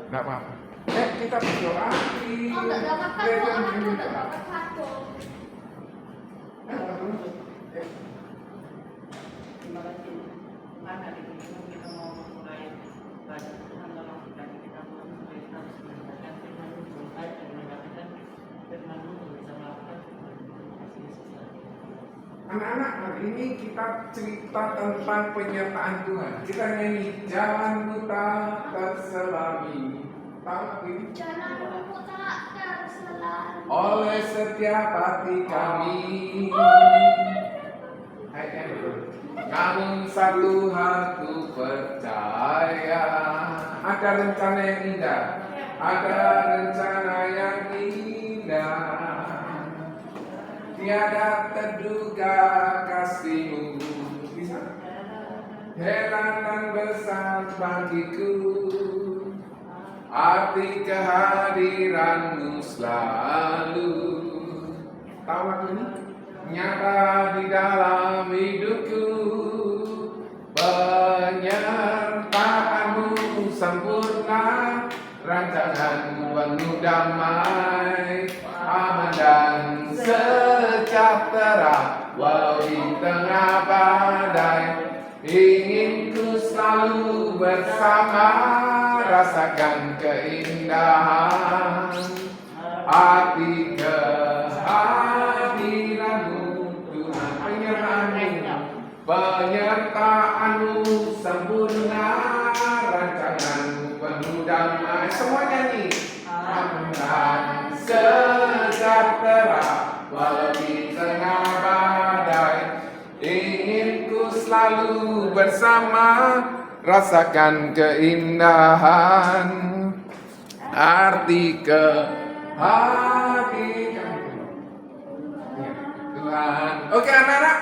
Enggak apa-apa. Kita berdoa di Enggak dapat kado, anakku enggak dapat kado. Terima kasih. Mana di sini kita mau mulai baca Tuhan dalam kita mulai harus mendengarkan firman Tuhan baik dan mendengarkan firman Tuhan bisa melakukan anak-anak, hari ini kita cerita tentang penyertaan Tuhan. Kita nyanyi jalanmu tak terselami. Tahu ini? Jalanmu tak terselami Oleh setiap hati kami. Namun satu hal ku percaya, ada rencana yang indah, ada rencana yang indah. Tiada terduga kasihmu, heran dan besar bagiku, arti kehadiranmu selalu. Tahu lagu ini? Nyata di dalam hidupku, penyertaanmu sempurna, rancanganmu penuh damai, aman dan sejahtera, walau di tengah badai. Ingin ku selalu bersama, rasakan keindahan, arti kehadiranmu Tuhan. Penyertaanmu sempurna, rancanganmu penuh damai. Semua nyanyi. Aman dan sejahtera, walau di tengah badai. Ingin ku selalu bersama, rasakan keindahan, arti kehadiran Tuhan. Oke anak-anak,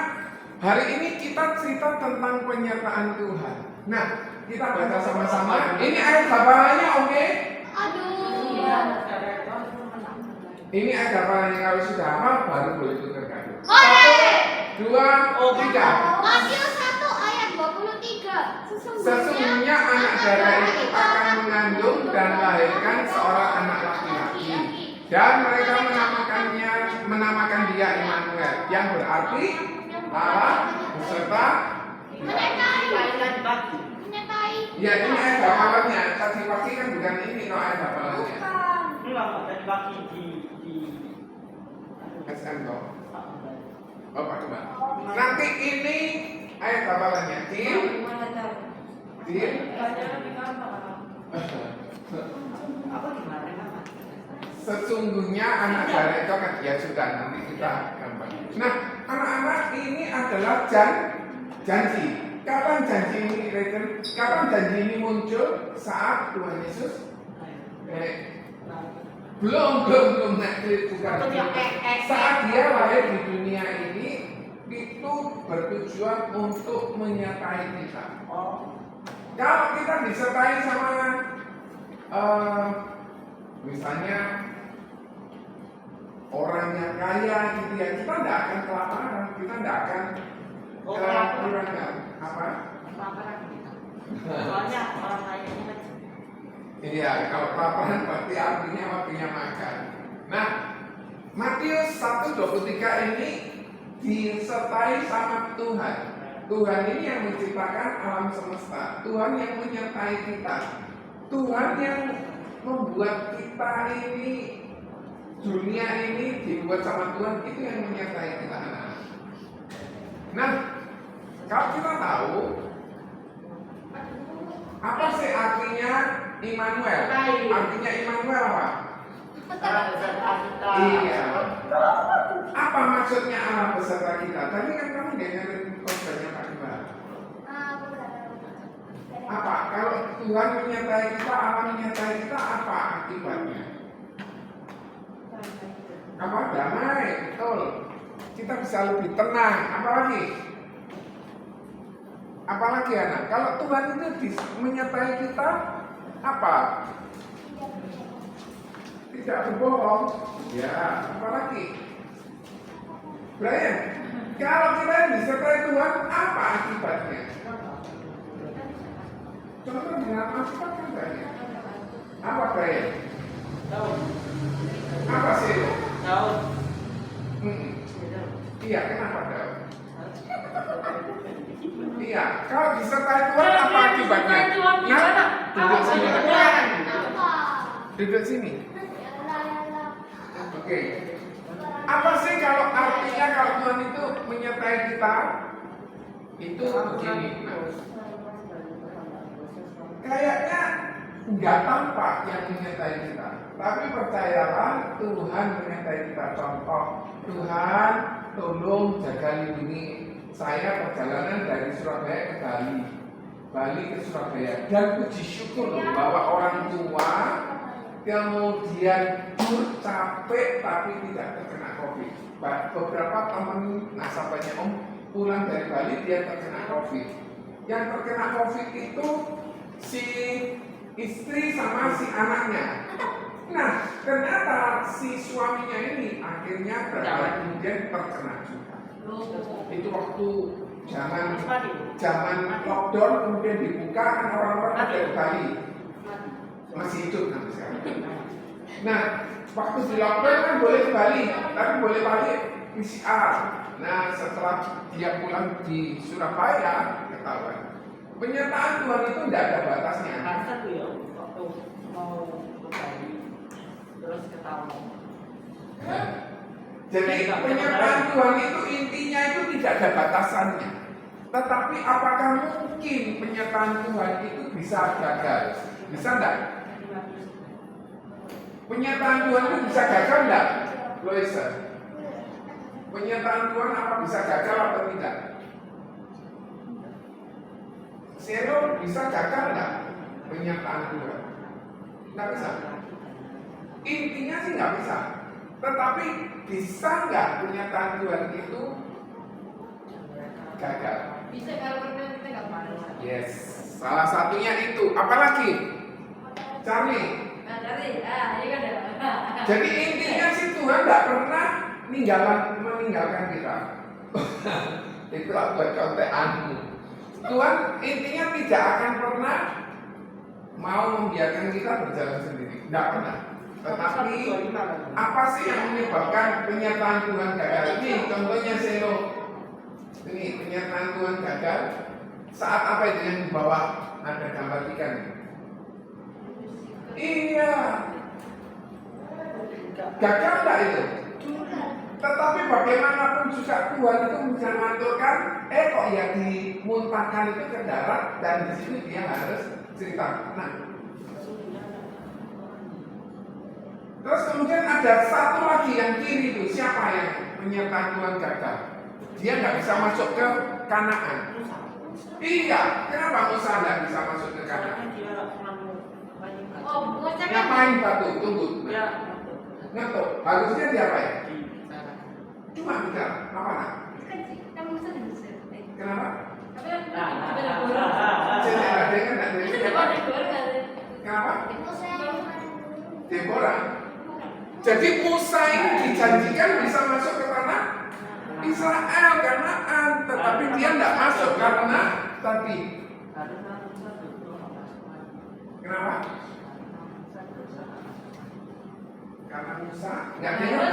hari ini kita cerita tentang penyertaan Tuhan. Nah, kita baca sama-sama. Ini ayat hafalannya, oke? Aduh. Ini ayat hafalannya, kalau sudah hafal baru boleh tukar kado. Hore! 2, 3. Matius 1 ayat 23. Sesungguhnya anak darah itu akan mengandung dan melahirkan seorang anak laki-laki, dan mereka menamakan dia Immanuel, yang berarti Allah beserta. Menyertai. Ya ini ayat hafalannya. Tadi pagi kan bukan ini no ayat hafalannya. SM toh. Oh Pak Cuma. Nanti ini ayat hafalannya. Tim. Sesungguhnya anak darah itu kan ya sudah nanti kita gambar. Nah anak-anak ini adalah janji. Kapan janji ini kapan janji ini muncul? Saat Tuhan Yesus belum nanti bukan saat dia lahir di dunia ini itu bertujuan untuk menyertai kita. Kalau kita disertai sama misalnya orang yang kaya gitu ya, kita tidak akan kelaparan, kita tidak akan kekurangan apa? Soalnya orang lain Iya, kalau kelaparan berarti artinya waktunya makan. Nah, Matius 1:23 ini disertai sama Tuhan. Tuhan ini yang menciptakan alam semesta. Tuhan yang menyertai kita. Tuhan yang membuat kita ini, dunia ini dibuat sama Tuhan, itu yang menyertai kita. Nah, kalau kita tahu apa sih artinya Immanuel? Artinya Immanuel apa? Iya. Apa maksudnya Allah beserta kita? Tadi kan kamu dengerin khotbahnya Pak Iqbal. Apa? Kalau Tuhan menyertai kita, Allah menyertai kita, apa akibatnya? Apa? Damai, betul. Kita bisa lebih tenang. Apalagi? Apalagi anak? Kalau Tuhan itu menyertai kita, apa? Tidak berbohong. Ya, apalagi? Brian, kalau kita disertai Tuhan, apa akibatnya? Contoh dengan akibat kan banyak. Apa Brian? Daun. Apa sih? Daun. Iya, kenapa daun? Iya, kalau disertai Tuhan apa akibatnya? Nah, duduk sini. Apa? Duduk sini. Yalah. Oke. Apa sih kalau artinya kalau Tuhan itu menyertai kita? Itu begini. Kayaknya nggak tampak yang menyertai kita, tapi percayalah Tuhan menyertai kita. Contoh, Tuhan tolong jaga lindungi saya perjalanan dari Surabaya ke Bali ke Surabaya, dan puji syukur bahwa orang tua kemudian capek tapi tidak terkena COVID. Beberapa teman nasabahnya Om pulang dari Bali dia terkena COVID. Yang terkena COVID itu si istri sama si anaknya. Nah, ternyata si suaminya ini akhirnya kemudian terkena juga. Itu waktu zaman lockdown kemudian dibuka kan orang-orang ada di Bali masih hidup sampai sekarang. Nah, waktu di lockdown kan boleh ke Bali, tapi boleh balik PCR. Nah, setelah dia pulang di Surabaya ketahuan. Penyertaan Tuhan itu tidak ada batasnya. Rasa tuh ya waktu mau ke Bali terus ketahuan. Jadi penyertaan Tuhan itu intinya itu tidak ada batasannya. Tetapi apakah mungkin penyertaan Tuhan itu bisa gagal? Bisa enggak? Penyertaan Tuhan itu bisa gagal enggak? Loisa. Penyertaan Tuhan apa bisa gagal atau tidak? Zero bisa gagal enggak? Penyertaan Tuhan? Enggak bisa. Intinya sih enggak bisa. Tetapi bisa nggak pernyataan Tuhan itu gagal? Bisa kalau kita nggak mau. Yes, salah satunya itu. Apalagi? Charlie. Charlie, ini kan ada. Jadi intinya sih Tuhan nggak pernah meninggalkan kita. Itulah buat contekanmu. Tuhan intinya tidak akan pernah mau membiarkan kita berjalan sendiri. Nggak pernah. Tetapi apa sih yang menyebabkan penyertaan Tuhan gagal? Ini contohnya Selo. Ini penyertaan Tuhan gagal. Saat apa itu yang di bawah ada gambar ikan? Iya. Gagal enggak itu? Tetapi bagaimanapun juga Tuhan itu bisa mengaturkan, kok ya dimuntahkan itu ke darat dan di sini dia harus cerita. Nah, terus kemudian ada satu lagi yang kiri itu, siapa yang menyertai Tuhan gagal? Dia nggak bisa masuk ke Kanaan. Iya, kenapa Musa nggak bisa masuk ke Kanaan? Ngapain batu? Tunggu. Ngetuk. Harusnya dia apa ya? Cuma bicara, apa nak? Kenapa? Saya ada kan nggak ada. Kenapa? Deborah. Jadi Musa ini dijanjikan bisa masuk ke tanah Israel Kanaan, tetapi dia tidak masuk karena tadi. Kenapa? Karena Musa nggak dengar.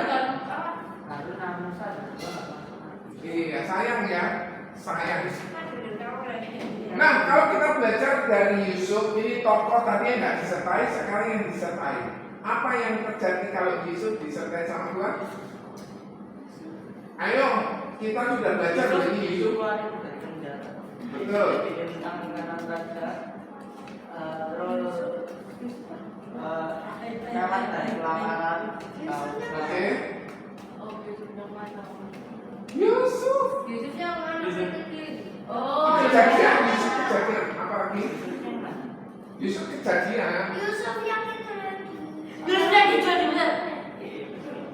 Iya, sayang ya, sayang. Nah, kalau kita belajar dari Yusuf, ini tokoh tadi yang nggak disertai, sekarang yang disertai. Apa yang terjadi kalau Yusuf disertai sama Tuhan? Ayo, kita sudah belajar dari Yusuf. Betul. Terus lewat dari kelaparan. Oke. Yusuf. Oh. Kejadian, Yusuf kejadian apa lagi? Yusuf kejadian. Yusuf yang itu lagi.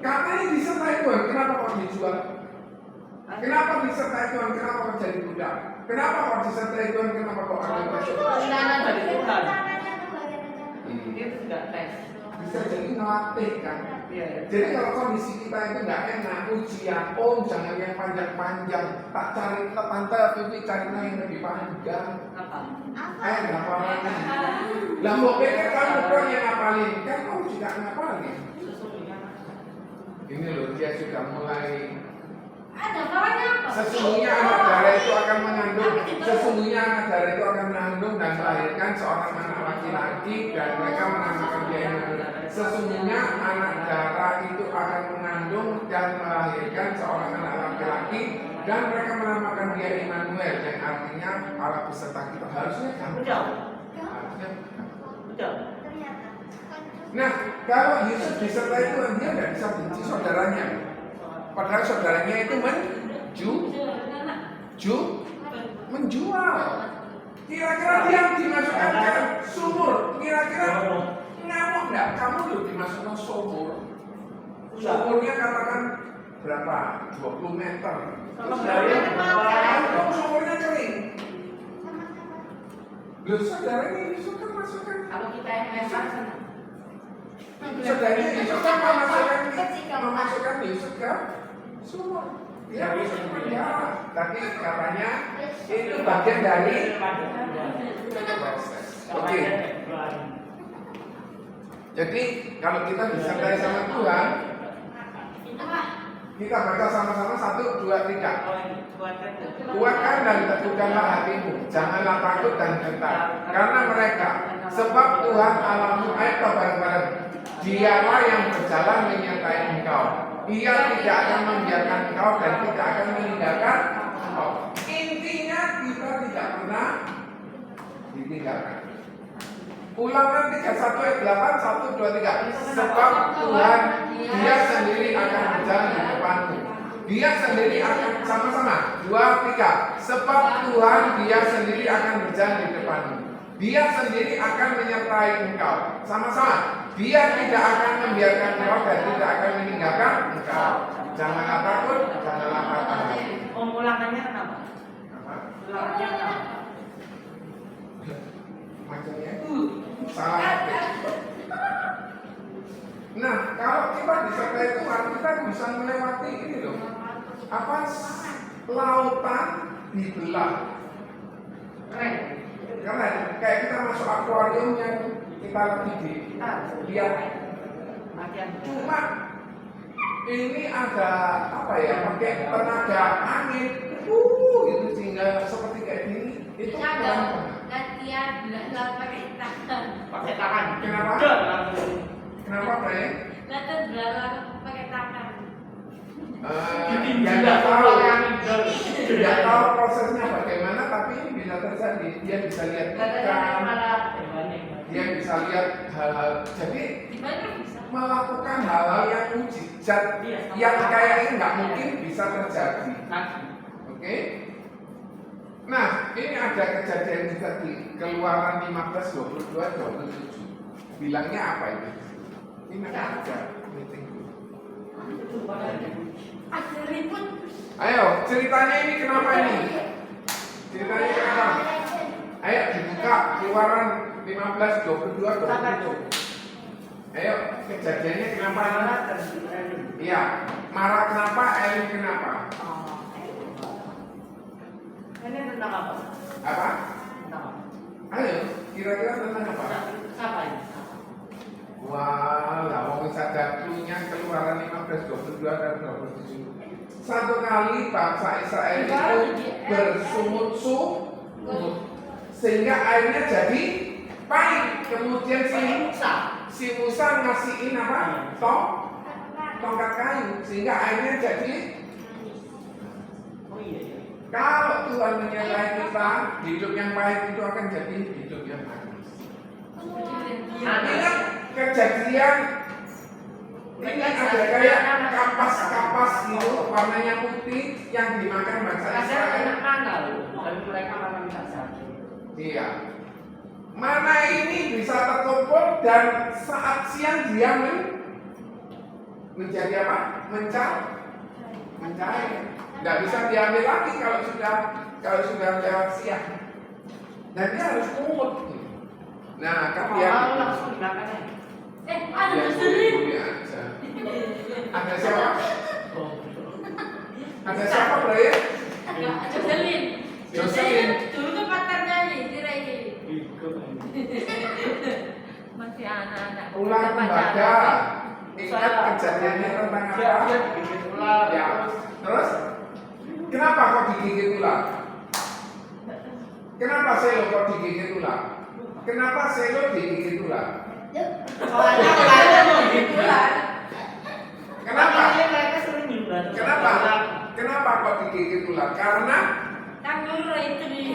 Katanya disertai Tuhan, kenapa kok dijual? Kenapa disertai Tuhan? Kenapa kok jadi budak? Kenapa kok disertai Tuhan? Kenapa kok ada masuk? Dari Tuhan. Ini Itu juga tes. bisa jadi ngelatih kan? Iya. Jadi kalau kondisi kita itu nggak enak, ujian, jangan yang panjang-panjang. Tak cari ke tante, Vivi carinya yang lebih panjang. Apa? Ngapain? Lah mau pikir kamu kok yang ngapalin? dia sudah mulai Ada bawahnya apa? sesungguhnya anak darah itu akan mengandung dan melahirkan seorang anak laki-laki dan mereka menamakan dia Immanuel. Sesungguhnya anak darah itu akan mengandung dan melahirkan seorang anak laki-laki dan mereka menamakan dia Immanuel yang artinya Allah beserta kita. Harusnya kamu. Betul. Harusnya. Betul. Ternyata. Nah, kalau Yusuf disertai Tuhan dia tidak bisa benci saudaranya. Padahal saudaranya itu menjual. Kira-kira dia dimasukkan ke sumur. Kira-kira ngamuk enggak? Kamu loh dimasukkan sumur. Sumurnya katakan berapa? 20 meter. Terus sumurnya kering. Loh saudaranya Yusuf kan masukkan. Kalau kita yang lebar, Saudaranya Yusuf kan memasukkan Yusuf ke sumur. Ya, ya. Tapi katanya itu bagian dari proses. Oke. Jadi kalau kita disertai sama Tuhan, kita baca sama-sama 1, 2, 3. Kuatkan dan teguhkanlah hatimu, janganlah takut dan gentar, karena mereka, sebab Tuhan Allahmu, bareng-bareng, Dialah yang berjalan menyertai engkau. Ia tidak akan membiarkan engkau dan tidak akan meninggalkan engkau. Intinya kita tidak pernah ditinggalkan. Ulangan 31 ayat 8, 1, 2, 3. Sebab Tuhan Dia sendiri akan berjalan di depanmu. Dia sendiri akan sama-sama 2, 3. Sebab Tuhan Dia sendiri akan berjalan di depanmu. Dia sendiri akan menyertai engkau. Sama-sama. Dia tidak akan membiarkan engkau dan tidak akan meninggalkan engkau. Janganlah takut, janganlah patah hati. Ulangannya kenapa? Apa? Ulangannya kenapa? Macamnya salah hati. Nah, kalau kita disertai Tuhan, kita bisa melewati ini loh. Apa? Lautan dibelah. Keren. Keren. Kayak kita masuk akuarium yang kita lagi lihat. Cuma ini ada apa ya? Pakai tenaga angin. Itu sehingga seperti kayak gini. Itu Ada latihan belajar pakai tangan. Pakai tangan. Kenapa? Kenapa, Bre? Latihan belajar pakai tangan. Tidak tahu prosesnya bagaimana, tapi ini bisa terjadi. Dia bisa lihat ikan, dia bisa lihat hal-hal. Jadi melakukan hal-hal yang mujizat yang kayaknya nggak mungkin bisa terjadi. Oke? Nah, ini ada kejadian juga di Keluaran 15, 22, 27. Bilangnya apa ini? Ini ada meeting. Ada ribut. Ayo, ceritanya ini kenapa ini? Ceritanya kenapa? Ayo dibuka Keluaran 15, 22, 27. Ayo, kejadiannya kenapa? Iya, marah kenapa? Elin kenapa? Ini tentang apa? Apa? Tentang apa? Ayo, kira-kira tentang apa? Siapa ini? Wah, lah mau sadar punya Keluaran 15, 22 dan 27. Satu kali bangsa Israel itu bersungut-sungut sehingga airnya jadi pahit. Kemudian si Musa ngasihin apa? Tongkat kayu sehingga airnya jadi. Oh iya. Kalau Tuhan menyertai kita, hidup yang pahit itu akan jadi hidup yang manis. Ingat kejadian ini ada kayak kapas-kapas gitu, warnanya putih yang dimakan bangsa Israel. Dan mereka makan saja. Iya. Mana ini bisa terkumpul dan saat siang dia menjadi apa? Mencair. Nggak bisa diambil lagi kalau sudah lewat siang. Dan dia harus kumut. Nah, kan dia langsung dimakan. Ada dia sendiri. boleh aja. Ada siapa? Ada siapa, Brian? Jocelyn. Jocelyn. Dulu kan pacarnya nih, Tira ini. Masih anak-anak. Ulang tembaga. Ingat kejadiannya tentang dia apa? digigit ular. Ya. Terus kenapa kok digigit ular? Kenapa Selo kok digigit ular? Kenapa Selo digigit ular? Soalnya ularnya mau digigit ular. Kenapa? Makanya mereka sering nyumbang. Kenapa? Kenapa kok digigit ular? Karena Kan dulu itu di.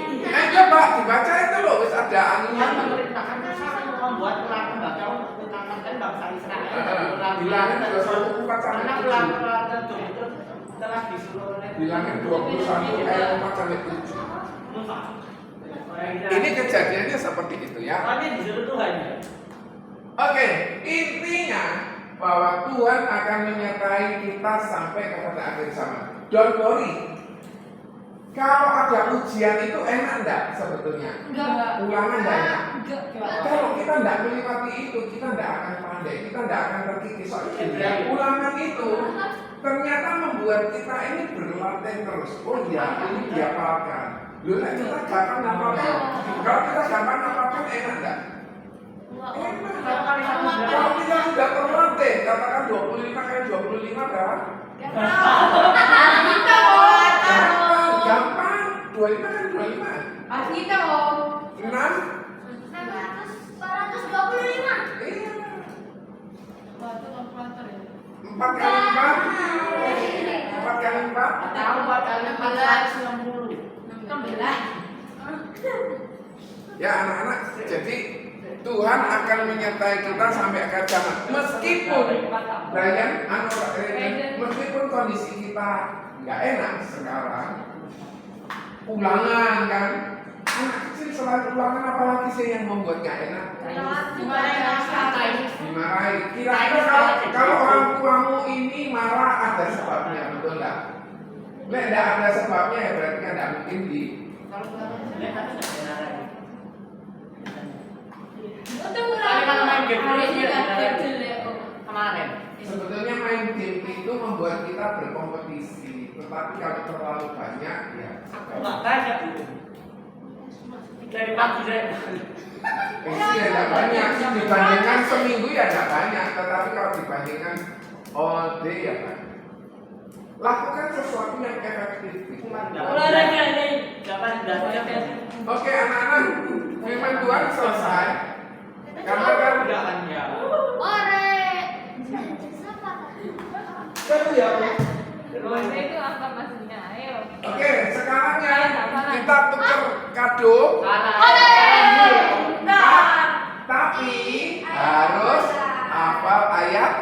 coba dibaca itu loh, wis ada anunya. Tuhan memerintahkan Musa untuk membuat ular tembakau untuk menyelamatkan bangsa Israel. Bilangan 21:4 sampai Karena 7. ular-ular tentu itu telah disuruh oleh Bilangan 21 ayat 4 sampai 7. Musa. Ini kejadiannya seperti itu ya. Soalnya disuruh Tuhan ya. Oke, intinya bahwa Tuhan akan menyertai kita sampai kepada akhir zaman. Don't worry. Kalau ada ujian itu enak enggak sebetulnya? Enggak. Ulangan banyak. Enggak. Kalau kita tidak melewati itu, kita tidak akan pandai, kita tidak akan terkikis. Soalnya ulangan itu ternyata membuat kita ini berlatih terus. Oh iya, ini dihafalkan. Loh, kita gampang hafalkan. Kalau kita gampang hafalkan enak enggak? Kalau kita sudah terlatih, katakan 25 kali 25 berapa? Gampang. 25 kan 25. Kita om. 6. 425. Iya. Waktu kalkulator ya. 4 kali 4. 4 kali 4. Tahu 4 kali 460. 16. Ya anak-anak, jadi Tuhan akan menyertai kita sampai akhir zaman. Meskipun Brian, meskipun kondisi kita nggak enak sekarang, ulangan kan, anak kecil selalu ulangan, apalagi sih yang membuat nggak enak? Dimarahi. Kira-kira kalau orang tuamu ini marah ada sebabnya, betul nggak? Nek nggak ada sebabnya ya berarti kan nggak mungkin di. Kalau jelek kan tidak dimarahi. Kalau main game Kemarin. Sebetulnya main game itu membuat kita berkompetisi, tetapi kalau terlalu banyak ya. Enggak banyak itu. Dari pagi saya. Iya tidak banyak. Dibandingkan seminggu ya tidak banyak, tetapi kalau dibandingkan all day ya banyak. Lakukan sesuatu yang efektif. Olahraga nih. 18 jam. Oke anak-anak, memang Tuhan selesai. Karena kan Udahannya. kan ya. itu apa maksudnya? Ayo. Oke, sekarang ya kita tukar kado. Tapi harus hafal ayat.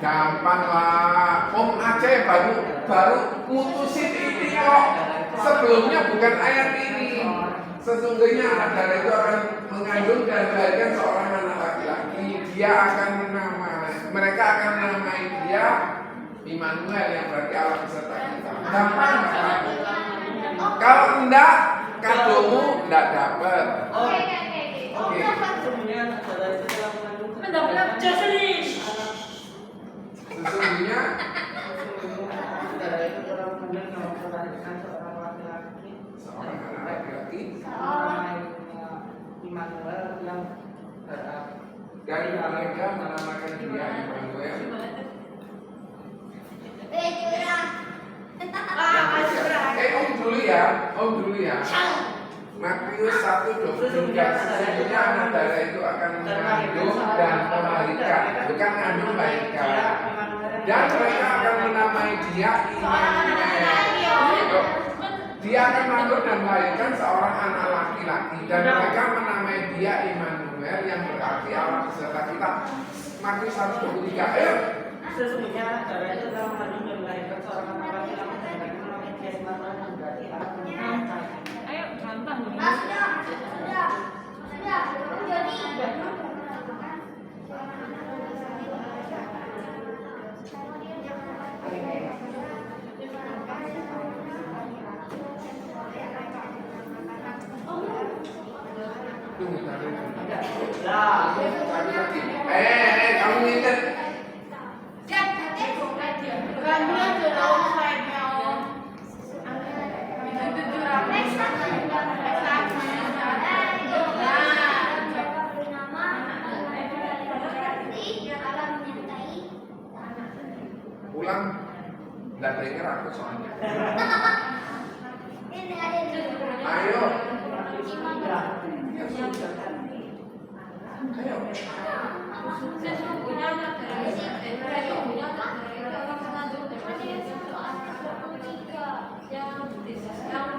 Gampang lah. Om Aceh baru mutusin ini kok. Sebelumnya bukan ayat ini. Sesungguhnya anak darah itu akan mengandung dan melahirkan seorang anak laki-laki. Dia akan mereka akan menamai dia Immanuel, yang berarti Allah beserta kita. Gampang kan? Kalau enggak, kadomu enggak dapat. Oke. Sebenarnya saudara itu telah mengandung Mendapat Jocelyn. Sesungguhnya saudara itu telah melahirkan seorang laki-laki. seorang anak laki-laki Immanuel yang dari mereka menamakan dia Immanuel. Om dulu ya. Matius 1:23. Sesungguhnya anak darah itu akan mengandung dan melahirkan, bukan mengandung melahirkan. Dan mereka akan menamai dia Immanuel. Dia akan mengandung dan melahirkan seorang anak laki-laki, dan mereka menamai dia Immanuel, yang berarti Allah beserta kita. Matius 1:23. Ayo. Sesungguhnya anak darah itu telah mengandung dan melahirkan seorang anak laki-laki, dan mereka menamai dia Immanuel, yang berarti Allah beserta kita. Ayo gampang nih. Tunggu, taruh. Nah, Kamu ngintet. denger aku soalnya. Ini ada Ayo. Ya, sudah kan. Ayo. Sesungguhnya sesungguhnya yang